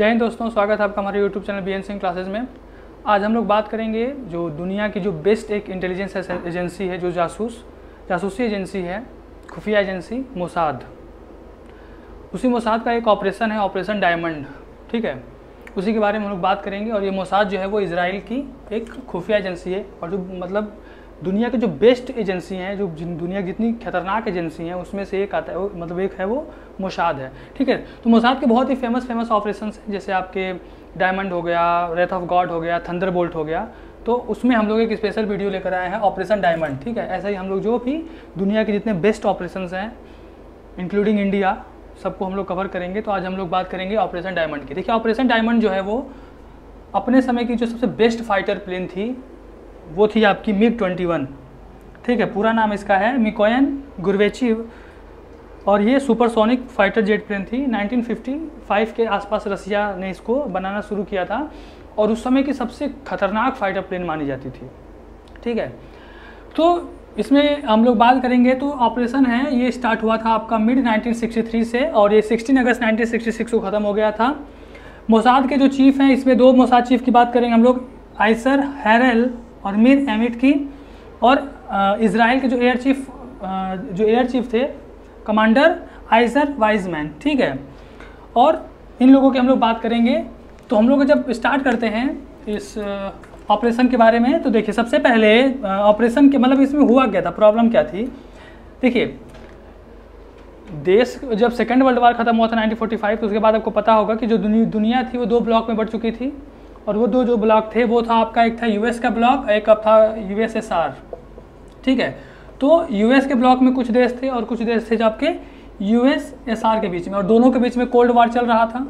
जय हिंद दोस्तों, स्वागत है आपका हमारे YouTube channel BN Singh classes में। आज हम लोग बात करेंगे जो दुनिया की जो बेस्ट एक इंटेलिजेंस एजेंसी है, जो जासूसी एजेंसी है, खुफिया एजेंसी मोसाद। उसी मोसाद का एक ऑपरेशन है, ऑपरेशन डायमंड। ठीक है, उसी के बारे में हम लोग बात करेंगे। और ये मोसाद जो है वो इजराइल की एक खुफिया एजेंसी है, और जो मतलब दुनिया के जो बेस्ट एजेंसी हैं, जो दुनिया की जितनी खतरनाक एजेंसी हैं उसमें से एक आता है, मतलब एक है वो मोसाद है। ठीक है, तो मोसाद के बहुत ही फेमस ऑपरेशंस हैं, जैसे आपके डायमंड हो गया, रेथ ऑफ गॉड हो गया, थंडरबोल्ट हो गया। तो उसमें हम लोग एक स्पेशल वीडियो लेकर आए हैं, ऑपरेशन डायमंड। ठीक है, ऐसा ही हम लोग जो भी दुनिया के जितने बेस्ट ऑपरेशंस हैं इंक्लूडिंग इंडिया, सबको हम लोग कवर करेंगे। तो आज हम लोग बात करेंगे ऑपरेशन डायमंड की। देखिए, ऑपरेशन डायमंड जो है वो अपने समय की जो सबसे बेस्ट फाइटर प्लेन थी वो थी आपकी MiG-21। ठीक है, पूरा नाम इसका है मिकोयन गुरवेचिव, और ये सुपरसोनिक फाइटर जेट प्लेन थी। 1955 के आसपास रसिया ने इसको बनाना शुरू किया था, और उस समय की सबसे खतरनाक फाइटर प्लेन मानी जाती थी। ठीक है, तो इसमें हम लोग बात करेंगे। तो ऑपरेशन है, ये स्टार्ट हुआ था आपका मिड 1963 से, और ये 16 अगस्त 1966 को ख़त्म हो गया था। मोसाद के जो चीफ हैं, इसमें दो मोसाद चीफ की बात करेंगे हम लोग, आइसर हैरेल और मीर एमिट की, और इजराइल के जो एयर चीफ थे कमांडर आइजर वाइजमैन। ठीक है, और इन लोगों की हम लोग बात करेंगे। तो हम लोग जब स्टार्ट करते हैं इस ऑपरेशन के बारे में, तो देखिए सबसे पहले ऑपरेशन के मतलब इसमें हुआ क्या था, प्रॉब्लम क्या थी। देखिए, देश जब सेकेंड वर्ल्ड वार खत्म हुआ था 1945, तो उसके बाद आपको पता होगा कि जो दुनिया थी वो दो ब्लॉक में बढ़ चुकी थी, और वो दो जो ब्लॉक थे वो था आपका, एक था यूएस का ब्लॉक, एक अब था यूएसएसआर। ठीक है, तो यूएस के ब्लॉक में कुछ देश थे और कुछ देश थे जो आपके यूएसएसआर के बीच में, और दोनों के बीच में कोल्ड वार चल रहा था।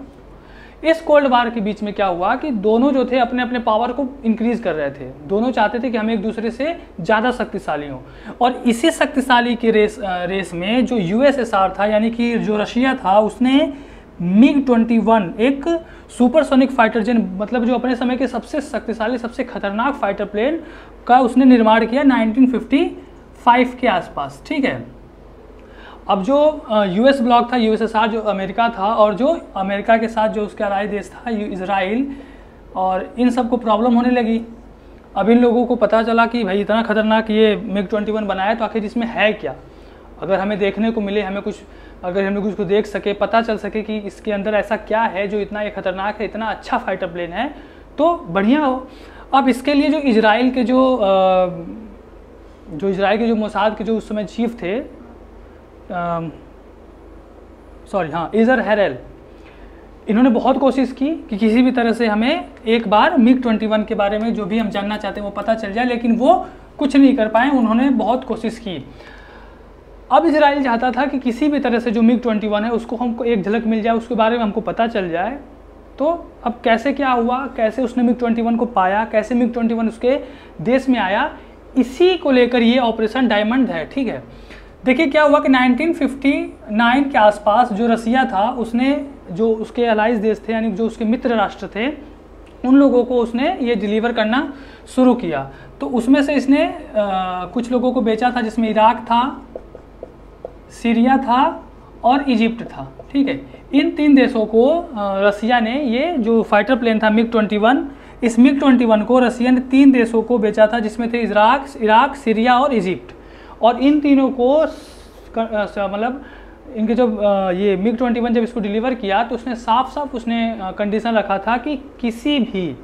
इस कोल्ड वार के बीच में क्या हुआ कि दोनों जो थे अपने अपने पावर को इंक्रीज कर रहे थे। दोनों चाहते थे कि हम एक दूसरे से ज़्यादा शक्तिशाली हों, और इसी शक्तिशाली की रेस में जो यूएसएसआर था, यानी कि जो रशिया था, उसने MiG-21 एक सुपरसोनिक फाइटर जेट, मतलब जो अपने समय के सबसे शक्तिशाली सबसे खतरनाक फाइटर प्लेन का उसने निर्माण किया 1955 के आसपास। ठीक है, अब जो यूएस ब्लॉक था, यूएसएसआर जो अमेरिका था, और जो अमेरिका के साथ जो उसका अलाइ देश था इजराइल, और इन सब को प्रॉब्लम होने लगी। अब इन लोगों को पता चला कि भाई इतना खतरनाक ये MiG-21 बनाया, तो आखिर इसमें है क्या। अगर हमें देखने को मिले, अगर हम लोग उसको देख सके, पता चल सके कि इसके अंदर ऐसा क्या है जो इतना ये खतरनाक है, इतना अच्छा फाइटर प्लेन है, तो बढ़िया हो। अब इसके लिए जो इजराइल के जो मोसाद के जो उस समय चीफ थे, इजर हैरेल, इन्होंने बहुत कोशिश की कि किसी भी तरह से हमें एक बार MiG-21 के बारे में जो भी हम जानना चाहते हैं वो पता चल जाए, लेकिन वो कुछ नहीं कर पाए। उन्होंने बहुत कोशिश की। अब इजराइल चाहता था कि किसी भी तरह से जो MiG-21 है उसको हमको एक झलक मिल जाए, उसके बारे में हमको पता चल जाए। तो अब कैसे क्या हुआ, कैसे उसने MiG-21 को पाया, कैसे MiG-21 उसके देश में आया, इसी को लेकर ये ऑपरेशन डायमंड है। ठीक है, देखिए क्या हुआ कि 1959 के आसपास जो रसिया था, उसने जो उसके अलाइज देश थे, यानी जो उसके मित्र राष्ट्र थे, उन लोगों को उसने ये डिलीवर करना शुरू किया। तो उसमें से इसने कुछ लोगों को बेचा था, जिसमें इराक था, सीरिया था और इजिप्ट था। ठीक है, इन तीन देशों को रसिया ने, ये जो फाइटर प्लेन था MiG-21, इस MiG-21 को रसिया ने तीन देशों को बेचा था, जिसमें थे इराक, सीरिया और इजिप्ट। और इन तीनों को मतलब इनके जब ये MiG-21 जब इसको डिलीवर किया, तो उसने साफ उसने कंडीशन रखा था कि किसी भी,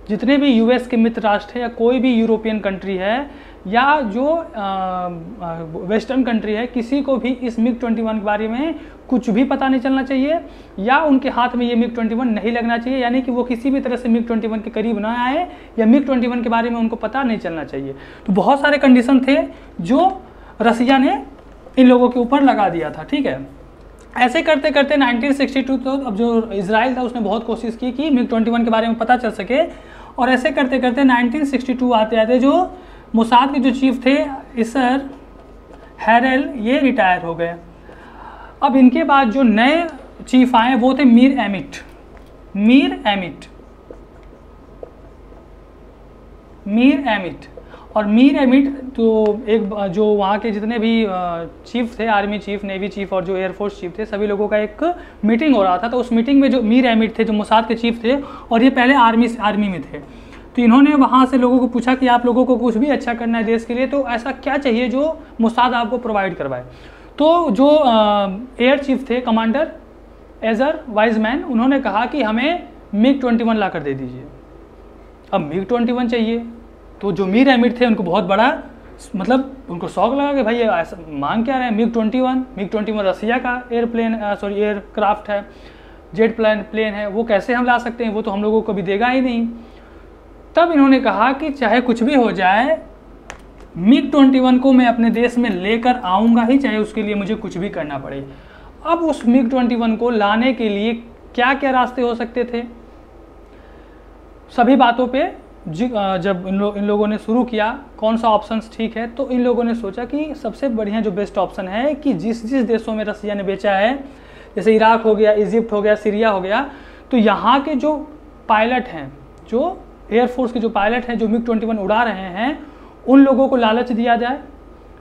जितने भी यूएस के मित्र राष्ट्र है, या कोई भी यूरोपियन कंट्री है, या जो वेस्टर्न कंट्री है, किसी को भी इस MiG-21 के बारे में कुछ भी पता नहीं चलना चाहिए, या उनके हाथ में ये MiG-21 नहीं लगना चाहिए, यानी कि वो किसी भी तरह से MiG-21 के करीब ना आए, या MiG-21 के बारे में उनको पता नहीं चलना चाहिए। तो बहुत सारे कंडीशन थे जो रसिया ने इन लोगों के ऊपर लगा दिया था। ठीक है, ऐसे करते करते 1962, तो अब जो इजराइल था उसने बहुत कोशिश की कि MiG-21 के बारे में पता चल सके, और ऐसे करते करते 1962 आते आते जो मोसाद के जो चीफ थे इजर हैरेल, ये रिटायर हो गए। अब इनके बाद जो नए चीफ आए वो थे मीर एमिट, और मीर एमिट तो एक जो वहाँ के जितने भी चीफ थे, आर्मी चीफ, नेवी चीफ और जो एयरफोर्स चीफ थे, सभी लोगों का एक मीटिंग हो रहा था। तो उस मीटिंग में जो मीर एमिट थे, जो मोसाद के चीफ थे, और ये पहले आर्मी में थे, तो इन्होंने वहाँ से लोगों को पूछा कि आप लोगों को कुछ भी अच्छा करना है देश के लिए, तो ऐसा क्या चाहिए जो मोसाद आपको प्रोवाइड करवाए। तो जो एयर चीफ थे, कमांडर एजर वाइजमैन, उन्होंने कहा कि हमें MiG-21 ला कर दे दीजिए। अब MiG-21 चाहिए, तो जो मीर एमिर थे उनको बहुत बड़ा मतलब उनको शौक लगा कि भाई ये ऐसा मांग क्या रहे हैं, MiG-21 रसिया का एयरक्राफ्ट है, जेट प्लेन है, वो कैसे हम ला सकते हैं, वो तो हम लोगों को भी देगा ही नहीं। तब इन्होंने कहा कि चाहे कुछ भी हो जाए, MiG-21 को मैं अपने देश में लेकर आऊँगा ही, चाहे उसके लिए मुझे कुछ भी करना पड़े। अब उस MiG-21 को लाने के लिए क्या क्या रास्ते हो सकते थे, सभी बातों पे जब इन लोगों ने शुरू किया कौन सा ऑप्शंस ठीक है, तो इन लोगों ने सोचा कि सबसे बढ़िया जो बेस्ट ऑप्शन है कि जिस देशों में रसिया ने बेचा है, जैसे इराक हो गया, इजिप्ट हो गया, सीरिया हो गया, तो यहाँ के जो पायलट हैं, जो एयरफोर्स के जो पायलट हैं जो MiG-21 उड़ा रहे हैं, उन लोगों को लालच दिया जाए,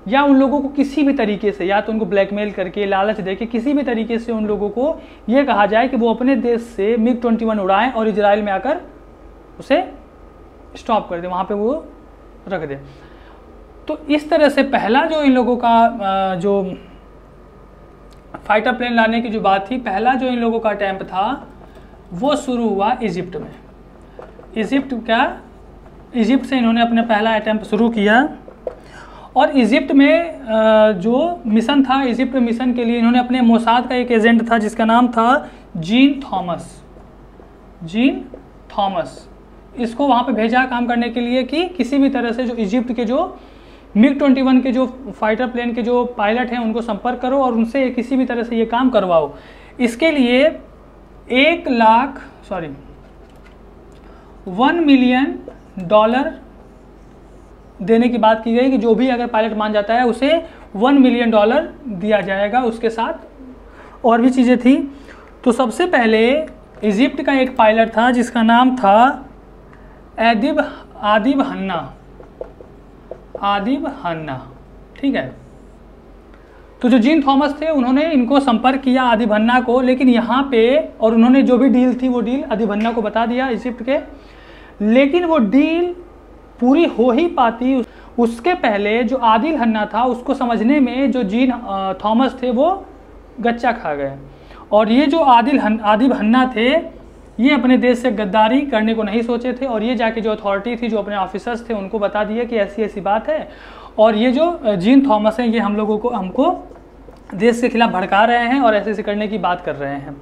या उन लोगों को किसी भी तरीके से, या तो उनको ब्लैकमेल करके, लालच देके, किसी भी तरीके से उन लोगों को ये कहा जाए कि वो अपने देश से MiG-21 उड़ाएं और इजराइल में आकर उसे स्टॉप कर दे, वहाँ पे वो रख दे। तो इस तरह से पहला जो इन लोगों का जो फाइटर प्लेन लाने की जो बात थी, पहला जो इन लोगों का अटैम्प्ट था वो शुरू हुआ इजिप्ट में। इजिप्ट से इन्होंने अपना पहला अटैम्प्ट शुरू किया, और इजिप्ट में जो मिशन था, इजिप्ट मिशन के लिए इन्होंने अपने मोसाद का एक एजेंट था जिसका नाम था जीन थॉमस, इसको वहाँ पे भेजा काम करने के लिए कि किसी भी तरह से जो इजिप्ट के जो MiG-21 के जो फाइटर प्लेन के जो पायलट हैं उनको संपर्क करो और उनसे किसी भी तरह से ये काम करवाओ। इसके लिए $1 मिलियन देने की बात की गई कि जो भी अगर पायलट मान जाता है उसे $1 मिलियन दिया जाएगा। उसके साथ और भी चीज़ें थी। तो सबसे पहले इजिप्ट का एक पायलट था जिसका नाम था आदिब हन्ना, ठीक है। तो जो जीन थॉमस थे उन्होंने इनको संपर्क किया आदिब हन्ना को, लेकिन यहाँ पे और उन्होंने जो भी डील थी वो डील आदिब हन्ना को बता दिया इजिप्ट के, लेकिन वो डील पूरी हो ही पाती उसके पहले जो आदिल हन्ना था उसको समझने में जो जीन थॉमस थे वो गच्चा खा गए। और ये जो आदिब हन्ना थे ये अपने देश से गद्दारी करने को नहीं सोचे थे, और ये जाके जो अथॉरिटी थी, जो अपने ऑफिसर्स थे, उनको बता दिया कि ऐसी ऐसी बात है, और ये जो जीन थॉमस हैं ये हमको देश के खिलाफ भड़का रहे हैं और ऐसे ऐसे करने की बात कर रहे हैं।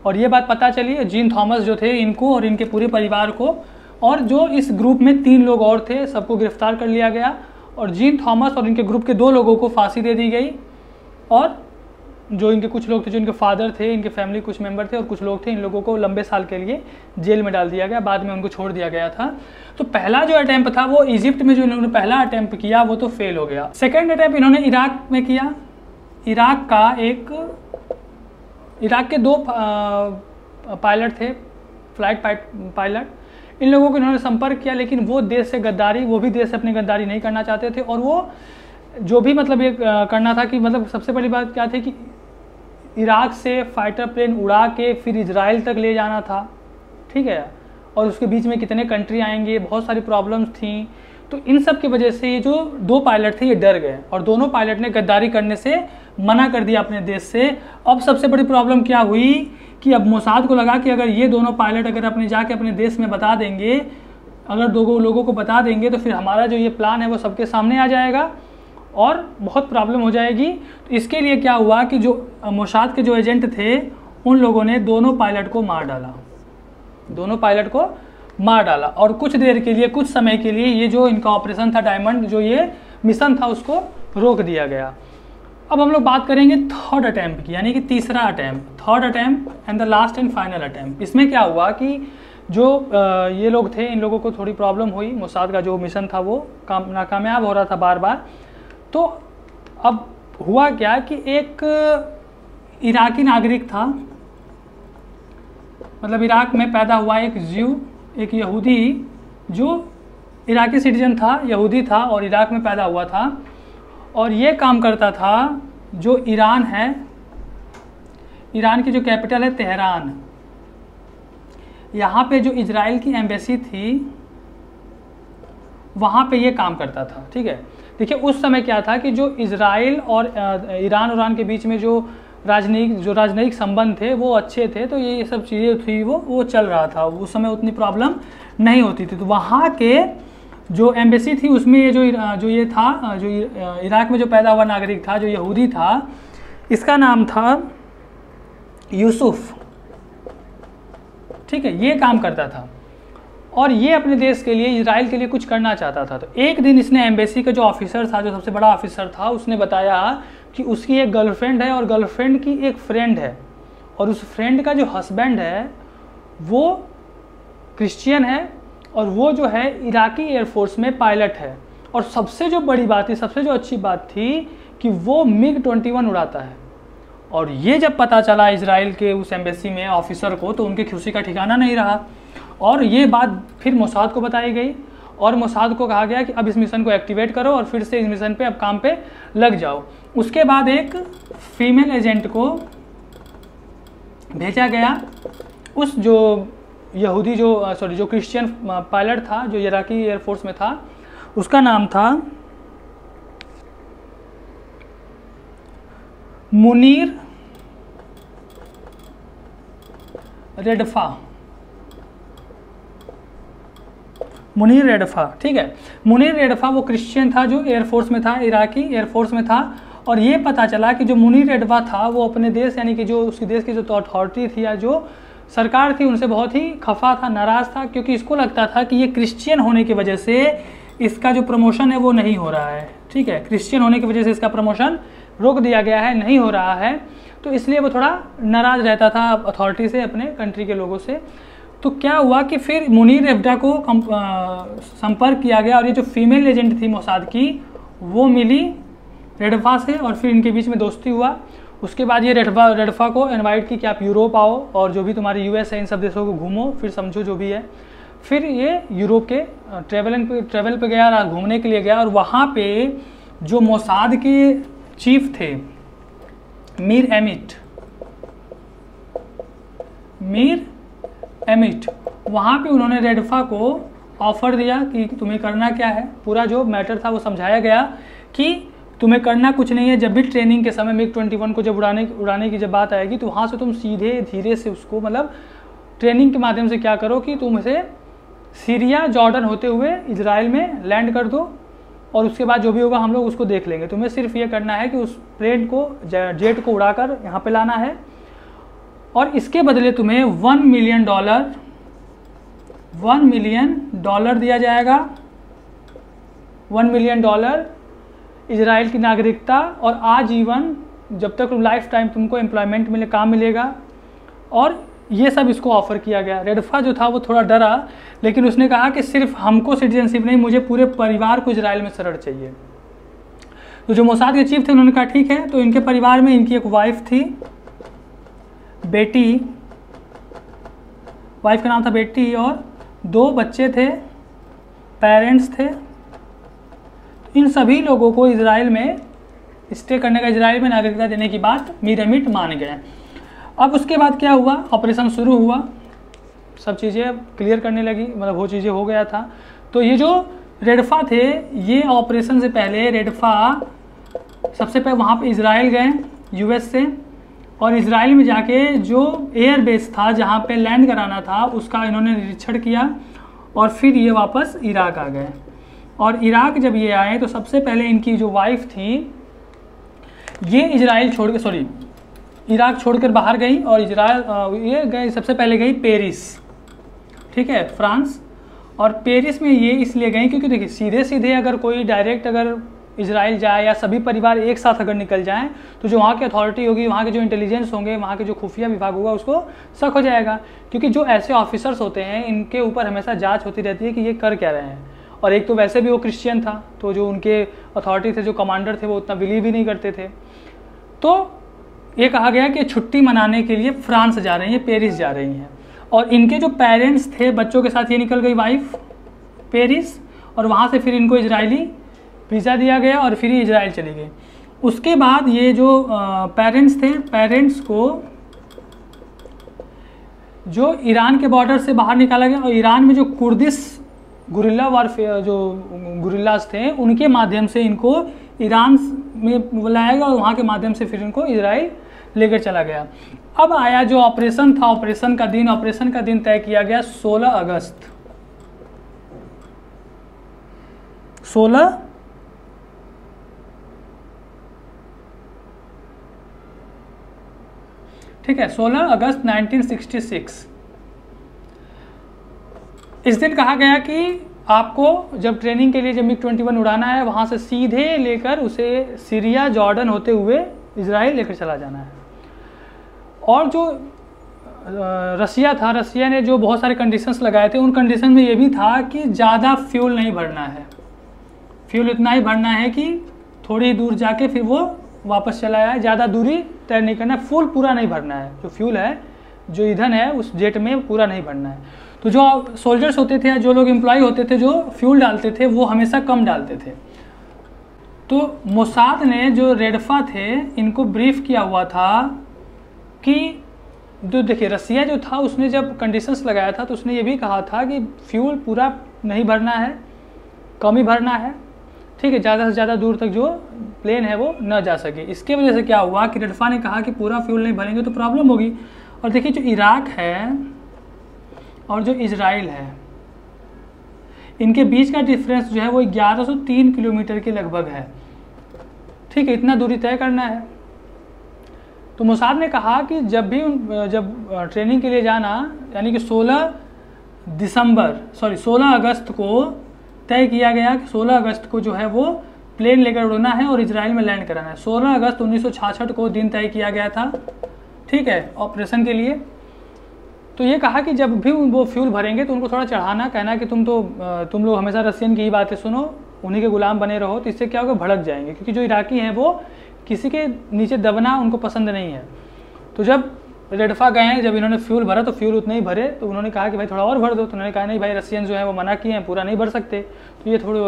और ये बात पता चली जीन थॉमस जो थे इनको और इनके पूरे परिवार को, और जो इस ग्रुप में 3 लोग और थे सबको गिरफ्तार कर लिया गया, और जीन थॉमस और इनके ग्रुप के 2 लोगों को फांसी दे दी गई, और जो इनके कुछ लोग थे, जो इनके फादर थे, इनके फैमिली कुछ मेंबर थे और कुछ लोग थे, इन लोगों को लंबे साल के लिए जेल में डाल दिया गया, बाद में उनको छोड़ दिया गया था। तो पहला जो अटैम्प्ट था वो इजिप्ट में जो इन्होंने पहला अटैम्प्ट किया वो तो फेल हो गया। सेकेंड अटैम्प्ट इन्होंने इराक में किया। इराक के 2 पायलट थे, फ्लाइट पायलट, इन लोगों को इन्होंने संपर्क किया, लेकिन वो देश से अपनी गद्दारी नहीं करना चाहते थे, और वो जो भी मतलब ये करना था कि मतलब सबसे पहली बात क्या थी कि इराक से फाइटर प्लेन उड़ा के फिर इजराइल तक ले जाना था, ठीक है, और उसके बीच में कितने कंट्री आएंगे, बहुत सारी प्रॉब्लम्स थी। तो इन सब की वजह से ये जो 2 पायलट थे ये डर गए, और दोनों पायलट ने गद्दारी करने से मना कर दिया अपने देश से। अब सबसे बड़ी प्रॉब्लम क्या हुई कि अब मोसाद को लगा कि अगर ये दोनों पायलट अगर जाके अपने देश में बता देंगे, अगर 2 लोगों को बता देंगे, तो फिर हमारा जो ये प्लान है वो सबके सामने आ जाएगा और बहुत प्रॉब्लम हो जाएगी। तो इसके लिए क्या हुआ कि जो मोसाद के जो एजेंट थे उन लोगों ने दोनों पायलट को मार डाला, और कुछ देर के लिए, कुछ समय के लिए ये जो इनका ऑपरेशन था डायमंड, जो ये मिशन था, उसको रोक दिया गया। अब हम लोग बात करेंगे थर्ड अटैम्प्ट की, यानी कि तीसरा attempt, third attempt and the last and final attempt. इसमें क्या हुआ कि जो ये लोग थे, इन लोगों को थोड़ी प्रॉब्लम हुई, मोसाद का जो मिशन था वो नाकामयाब हो रहा था बार बार। तो अब हुआ क्या कि एक इराकी नागरिक था, मतलब इराक में पैदा हुआ एक यहूदी जो इराकी सिटीजन था, यहूदी था और इराक में पैदा हुआ था, और ये काम करता था जो ईरान है, ईरान की जो कैपिटल है तेहरान, यहाँ पे जो इजराइल की एम्बेसी थी वहाँ पे ये काम करता था। ठीक है, देखिए उस समय क्या था कि जो इजराइल और ईरान के बीच में जो राजनयिक संबंध थे वो अच्छे थे, तो ये सब चीज़ें थी वो चल रहा था, उस समय उतनी प्रॉब्लम नहीं होती थी। तो वहाँ के जो एम्बेसी थी उसमें ये जो ये था, जो इराक में जो पैदा हुआ नागरिक था, जो यहूदी था, इसका नाम था यूसुफ। ठीक है, ये काम करता था और ये अपने देश के लिए, इजराइल के लिए कुछ करना चाहता था। तो एक दिन इसने एम्बेसी का जो ऑफिसर था, जो सबसे बड़ा ऑफिसर था, उसने बताया कि उसकी एक गर्लफ्रेंड है और गर्लफ्रेंड की एक फ्रेंड है, और उस फ्रेंड का जो हस्बैंड है वो क्रिश्चियन है और वो जो है इराकी एयरफोर्स में पायलट है। और सबसे जो बड़ी बात थी, सबसे जो अच्छी बात थी कि वो MiG-21 उड़ाता है। और ये जब पता चला इजराइल के उस एम्बेसी में ऑफिसर को, तो उनकी खुशी का ठिकाना नहीं रहा, और ये बात फिर मोसाद को बताई गई, और मोसाद को कहा गया कि अब इस मिशन को एक्टिवेट करो और फिर से इस मिशन पे अब काम पे लग जाओ। उसके बाद एक फीमेल एजेंट को भेजा गया, उस जो यहूदी जो क्रिश्चियन पायलट था, जो इराकी एयरफोर्स में था, उसका नाम था मुनीर रेडफा। ठीक है, मुनीर रेडफा वो क्रिश्चियन था जो एयरफोर्स में था, इराकी एयरफोर्स में था। और ये पता चला कि जो मुनीर रेडफा था वो अपने देश, यानी कि जो उसके देश की जो अथॉरिटी थी या जो सरकार थी, उनसे बहुत ही खफा था, नाराज़ था, क्योंकि इसको लगता था कि ये क्रिश्चियन होने की वजह से इसका जो प्रमोशन है वो नहीं हो रहा है। ठीक है, क्रिश्चियन होने की वजह से इसका प्रमोशन रोक दिया गया है, नहीं हो रहा है, तो इसलिए वो थोड़ा नाराज़ रहता था अथॉरिटी से, अपने कंट्री के लोगों से। तो क्या हुआ कि फिर मुनीर रेडफा को संपर्क किया गया, और ये जो फीमेल एजेंट थी मोसाद की वो मिली रेडफा से, और फिर इनके बीच में दोस्ती हुआ। उसके बाद ये रेडफा को इनवाइट की कि आप यूरोप आओ और जो भी तुम्हारी यूएस है इन सब देशों को घूमो, फिर समझो जो भी है। फिर ये यूरोप के ट्रेवल पे गया, घूमने के लिए गया, और वहाँ पे जो मोसाद के चीफ थे मीर एमिट, वहाँ पे उन्होंने रेडफा को ऑफ़र दिया कि तुम्हें करना क्या है। पूरा जो मैटर था वो समझाया गया कि तुम्हें करना कुछ नहीं है, जब भी ट्रेनिंग के समय MiG-21 को जब उड़ाने की जब बात आएगी तो वहाँ से तुम सीधे धीरे से उसको, मतलब ट्रेनिंग के माध्यम से क्या करो कि तुम इसे सीरिया जॉर्डन होते हुए इजराइल में लैंड कर दो, और उसके बाद जो भी होगा हम लोग उसको देख लेंगे। तुम्हें सिर्फ ये करना है कि उस प्लेन को, जेट को उड़ाकर यहाँ पे लाना है, और इसके बदले तुम्हें $1 मिलियन दिया जाएगा। $1 मिलियन, इजराइल की नागरिकता, और आजीवन, जब तक लाइफ टाइम तुमको एम्प्लॉयमेंट मिले, काम मिलेगा, और ये सब इसको ऑफ़र किया गया। रेडफा जो था वो थोड़ा डरा, लेकिन उसने कहा कि सिर्फ हमको सिटीजनशिप नहीं, मुझे पूरे परिवार को इजराइल में शरण चाहिए। तो जो मोसाद के चीफ थे उन्होंने कहा ठीक है। तो इनके परिवार में इनकी एक वाइफ थी, बेटी, वाइफ का नाम था बेटी, और 2 बच्चे थे, पेरेंट्स थे। इन सभी लोगों को इजराइल में स्टे करने का, इजराइल में नागरिकता देने की बात मीर एमिट मान गए। अब उसके बाद क्या हुआ, ऑपरेशन शुरू हुआ, सब चीज़ें क्लियर करने लगी, मतलब वो चीज़ें हो गया था। तो ये जो रेडफा थे, ये ऑपरेशन से पहले रेडफा सबसे पहले वहाँ पे इजराइल गए यूएस से, और इजराइल में जाके जो एयर बेस था जहाँ पे लैंड कराना था उसका इन्होंने निरीक्षण किया, और फिर ये वापस इराक आ गए। और इराक जब ये आए तो सबसे पहले इनकी जो वाइफ थी ये इराक छोड़कर बाहर गई, और ये गए, सबसे पहले गई पेरिस, ठीक है, फ्रांस। और पेरिस में ये इसलिए गई क्योंकि देखिए सीधे सीधे अगर कोई डायरेक्ट अगर इजराइल जाए या सभी परिवार एक साथ अगर निकल जाएं तो जो वहाँ की अथॉरिटी होगी, वहाँ के जो इंटेलिजेंस होंगे, वहाँ के जो खुफिया विभाग होगा उसको शक हो जाएगा, क्योंकि जो ऐसे ऑफिसर्स होते हैं इनके ऊपर हमेशा जांच होती रहती है कि ये कर क्या रहे हैं। और एक तो वैसे भी वो क्रिश्चियन था, तो जो उनके अथॉरिटी थे, जो कमांडर थे, वो उतना बिलीव ही नहीं करते थे। तो ये कहा गया कि छुट्टी मनाने के लिए फ्रांस जा रही हैं, पेरिस जा रही हैं। और इनके जो पेरेंट्स थे, बच्चों के साथ ये निकल गई वाइफ पेरिस, और वहाँ से फिर इनको इजरायली वीज़ा दिया गया और फिर इजराइल चली गई। उसके बाद ये जो पेरेंट्स थे, पेरेंट्स को जो ईरान के बॉर्डर से बाहर निकाला गया और ईरान में जो कुर्दिश गुरिल्ला वारफेयर जो गुरिल्लाज थे उनके माध्यम से इनको ईरान में बुलाया गया और वहाँ के माध्यम से फिर इनको इजराइल लेकर चला गया। अब आया जो ऑपरेशन था, ऑपरेशन का दिन तय किया गया 16 अगस्त। 16 ठीक है, 16 अगस्त 1966। इस दिन कहा गया कि आपको जब ट्रेनिंग के लिए जब MiG-21 उड़ाना है वहाँ से सीधे लेकर उसे सीरिया जॉर्डन होते हुए इजराइल लेकर चला जाना है। और जो रसिया ने जो बहुत सारे कंडीशंस लगाए थे, उन कंडीशन में ये भी था कि ज़्यादा फ्यूल नहीं भरना है, फ्यूल इतना ही भरना है कि थोड़ी दूर जाके फिर वो वापस चला आए, ज़्यादा दूरी तय नहीं करना, फुल पूरा नहीं भरना है, जो फ्यूल है जो ईंधन है उस जेट में पूरा नहीं भरना है। तो जो सोल्जर्स होते थे, जो लोग एम्प्लॉय होते थे जो फ्यूल डालते थे वो हमेशा कम डालते थे। तो मोसाद ने जो रेडफा थे इनको ब्रीफ किया हुआ था कि जो देखिए रसिया जो था उसने जब कंडीशंस लगाया था तो उसने ये भी कहा था कि फ्यूल पूरा नहीं भरना है, कम ही भरना है, ठीक है, ज़्यादा से ज़्यादा दूर तक जो प्लेन है वो न जा सके। इसके वजह से क्या हुआ कि रेडफा ने कहा कि पूरा फ्यूल नहीं भरेंगे तो प्रॉब्लम होगी। और देखिए जो इराक है और जो इजराइल है इनके बीच का डिफरेंस जो है वो 1103 किलोमीटर के लगभग है, ठीक है, इतना दूरी तय करना है। तो मोसाद ने कहा कि जब ट्रेनिंग के लिए जाना, यानी कि 16 अगस्त को तय किया गया कि 16 अगस्त को जो है वो प्लेन लेकर उड़ना है और इजराइल में लैंड कराना है। 16 अगस्त 1966 को दिन तय किया गया था, ठीक है, ऑपरेशन के लिए। तो ये कहा कि जब भी वो फ्यूल भरेंगे तो उनको थोड़ा चढ़ाना, कहना कि तुम लोग हमेशा रशियन की ही बातें सुनो, उन्हीं के गुलाम बने रहो, तो इससे क्या होगा, भड़क जाएंगे, क्योंकि जो इराकी हैं वो किसी के नीचे दबना उनको पसंद नहीं है। तो जब रेडफा गए हैं, जब इन्होंने फ्यूल भरा तो फ्यूल उतना ही भरे, तो उन्होंने कहा कि भाई थोड़ा और भर दो, तो उन्होंने कहा नहीं भाई रशियन जो है वो मना किए हैं, पूरा नहीं भर सकते, तो ये थोड़े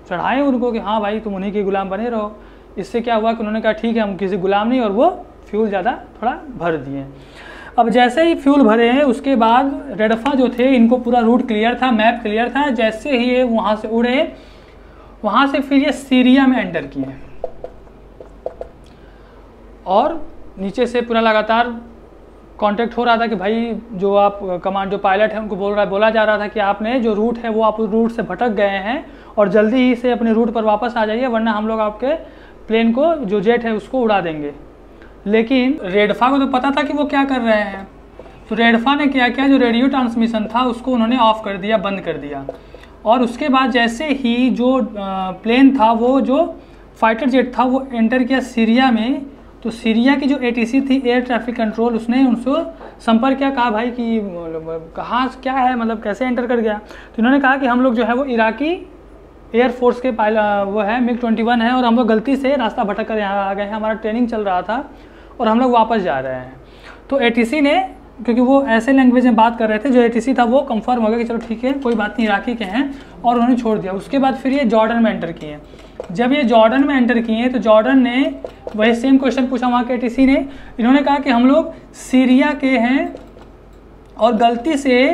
चढ़ाएं उनको कि हाँ भाई तुम उन्हीं के गुलाम बने रहो। इससे क्या हुआ कि उन्होंने कहा ठीक है हम किसी गुलाम नहीं, और वो फ्यूल ज़्यादा थोड़ा भर दिए। अब जैसे ही फ्यूल भरे हैं उसके बाद रेडफा जो थे इनको पूरा रूट क्लियर था, मैप क्लियर था। जैसे ही ये वहाँ से उड़े, वहाँ से फिर ये सीरिया में एंटर किए और नीचे से पूरा लगातार कांटेक्ट हो रहा था कि भाई जो आप कमांड जो पायलट है उनको बोला जा रहा था कि आपने जो रूट है वो आप उस रूट से भटक गए हैं और जल्दी ही से अपने रूट पर वापस आ जाइए, वरना हम लोग आपके प्लेन को जो जेट है उसको उड़ा देंगे। लेकिन रेडफा को तो पता था कि वो क्या कर रहे हैं, तो रेडफा ने क्या किया, जो रेडियो ट्रांसमिशन था उसको उन्होंने ऑफ कर दिया, बंद कर दिया। और उसके बाद जैसे ही जो प्लेन था, वो जो फाइटर जेट था, वो एंटर किया सीरिया में, तो सीरिया की जो ATC थी, एयर ट्रैफिक कंट्रोल, उसने उनसे संपर्क किया, कहा भाई कि कहाँ क्या है, मतलब कैसे एंटर कर गया। तो इन्होंने कहा कि हम लोग जो है वो इराकी एयरफोर्स के वो है MiG-21 है और हम लोग गलती से रास्ता भटक कर यहाँ आ गए हैं, हमारा ट्रेनिंग चल रहा था और हम लोग वापस जा रहे हैं। तो ATC ने, क्योंकि वो ऐसे लैंग्वेज में बात कर रहे थे, जो ATC था वो कंफर्म हो गया कि चलो ठीक है कोई बात नहीं, इराकी के हैं, और उन्होंने छोड़ दिया। उसके बाद फिर ये जॉर्डन में एंटर किए। जब ये जॉर्डन में एंटर किए तो जॉर्डन ने वही सेम क्वेश्चन पूछा वहाँ के ATC ने। इन्होंने कहा कि हम लोग सीरिया के हैं और गलती से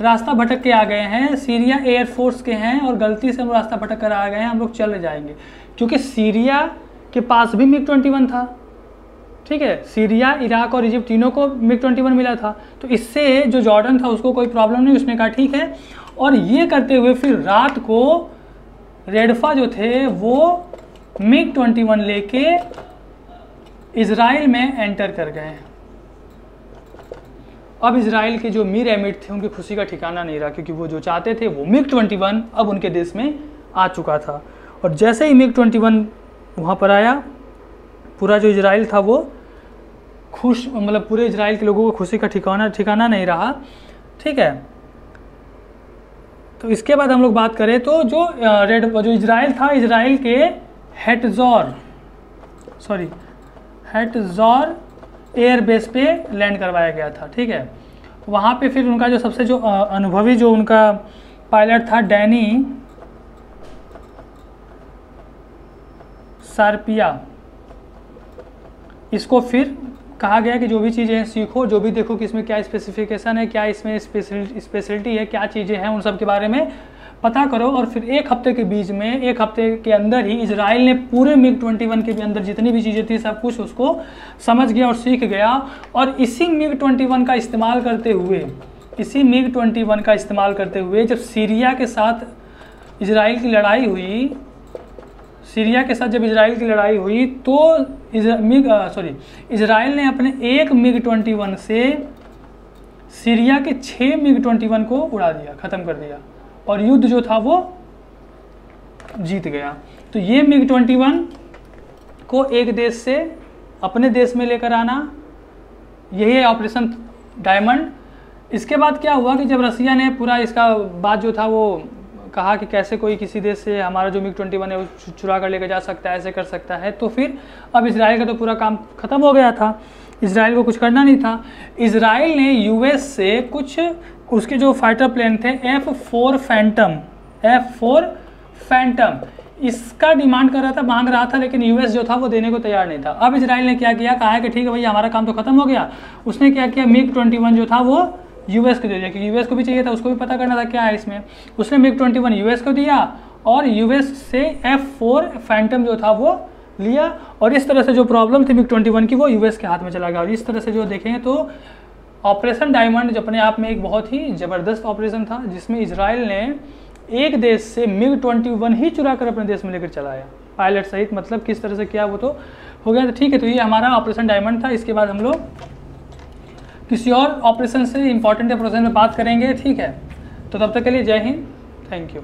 रास्ता भटक के आ गए हैं, सीरिया एयरफोर्स के हैं और गलती से हम रास्ता भटक कर आ गए हैं, हम लोग चले जाएंगे। क्योंकि सीरिया के पास भी MiG-21 था, ठीक है, सीरिया, इराक और इजिप्ट तीनों को MiG-21 मिला था, तो इससे जो जॉर्डन था उसको कोई प्रॉब्लम नहीं, उसने कहा ठीक है। और ये करते हुए फिर रात को रेडफा जो थे वो MiG-21 लेके इजराइल में एंटर कर गए। अब इजराइल के जो मीर एमिट थे उनकी खुशी का ठिकाना नहीं रहा, क्योंकि वो जो चाहते थे वो MiG-21 अब उनके देश में आ चुका था। और जैसे ही MiG-21 वहाँ पर आया, पूरा जो इजराइल था वो खुश, मतलब पूरे इजराइल के लोगों को खुशी का ठिकाना नहीं रहा, ठीक है। तो इसके बाद हम लोग बात करें तो जो इजराइल था, इजराइल के हेटजॉर एयर बेस पे लैंड करवाया गया था, ठीक है। वहाँ पे फिर उनका जो सबसे जो अनुभवी जो उनका पायलट था, डैनी शार्पिया, इसको फिर कहा गया कि जो भी चीज़ें हैं सीखो, जो भी देखो कि इसमें क्या स्पेसिफिकेशन है, क्या इसमें स्पेशलिटी है, क्या चीज़ें हैं, उन सब के बारे में पता करो। और फिर एक हफ्ते के बीच में, एक हफ्ते के अंदर ही इजराइल ने पूरे MiG-21 के भी अंदर जितनी भी चीज़ें थी सब कुछ उसको समझ गया और सीख गया। और इसी MiG-21 का इस्तेमाल करते हुए, इसी MiG-21 का इस्तेमाल करते हुए जब सीरिया के साथ इजराइल की लड़ाई हुई, सीरिया के साथ जब इजराइल की लड़ाई हुई तो इजराइल ने अपने एक MiG-21 से सीरिया के 6 MiG-21 को उड़ा दिया, ख़त्म कर दिया, और युद्ध जो था वो जीत गया। तो ये MiG-21 को एक देश से अपने देश में लेकर आना, यही है ऑपरेशन डायमंड। इसके बाद क्या हुआ कि जब रसिया ने पूरा इसका बात जो था वो कहा कि कैसे कोई किसी देश से हमारा जो MiG-21 है वो चुरा कर लेकर जा सकता है, ऐसे कर सकता है, तो फिर अब इजराइल का तो पूरा काम ख़त्म हो गया था, इजराइल को कुछ करना नहीं था। इजराइल ने यूएस से कुछ उसके जो फाइटर प्लेन थे F4 फैंटम इसका डिमांड कर रहा था, मांग रहा था, लेकिन यूएस जो था वो देने को तैयार नहीं था। अब इजराइल ने क्या किया, कहा है कि ठीक है भैया हमारा काम तो खत्म हो गया। उसने क्या किया, MiG-21 जो था वो यूएस को दे दिया, क्योंकि यूएस को भी चाहिए था, उसको भी पता करना था क्या है इसमें। उसने MiG-21 यूएस को दिया और यूएस से F4 फैंटम जो था वो लिया, और इस तरह से जो प्रॉब्लम थी MiG-21 की वो यूएस के हाथ में चला गया। और इस तरह से जो देखेंगे तो ऑपरेशन डायमंड अपने आप में एक बहुत ही ज़बरदस्त ऑपरेशन था, जिसमें इजराइल ने एक देश से MiG-21 ही चुरा कर अपने देश में लेकर चलाया, पायलट सहित। मतलब किस तरह से किया वो तो हो गया। तो ठीक है, तो ये हमारा ऑपरेशन डायमंड था। इसके बाद हम लोग किसी और ऑपरेशन से, इंपॉर्टेंट ऑपरेशन में बात करेंगे, ठीक है। तो तब तक के लिए जय हिंद, थैंक यू।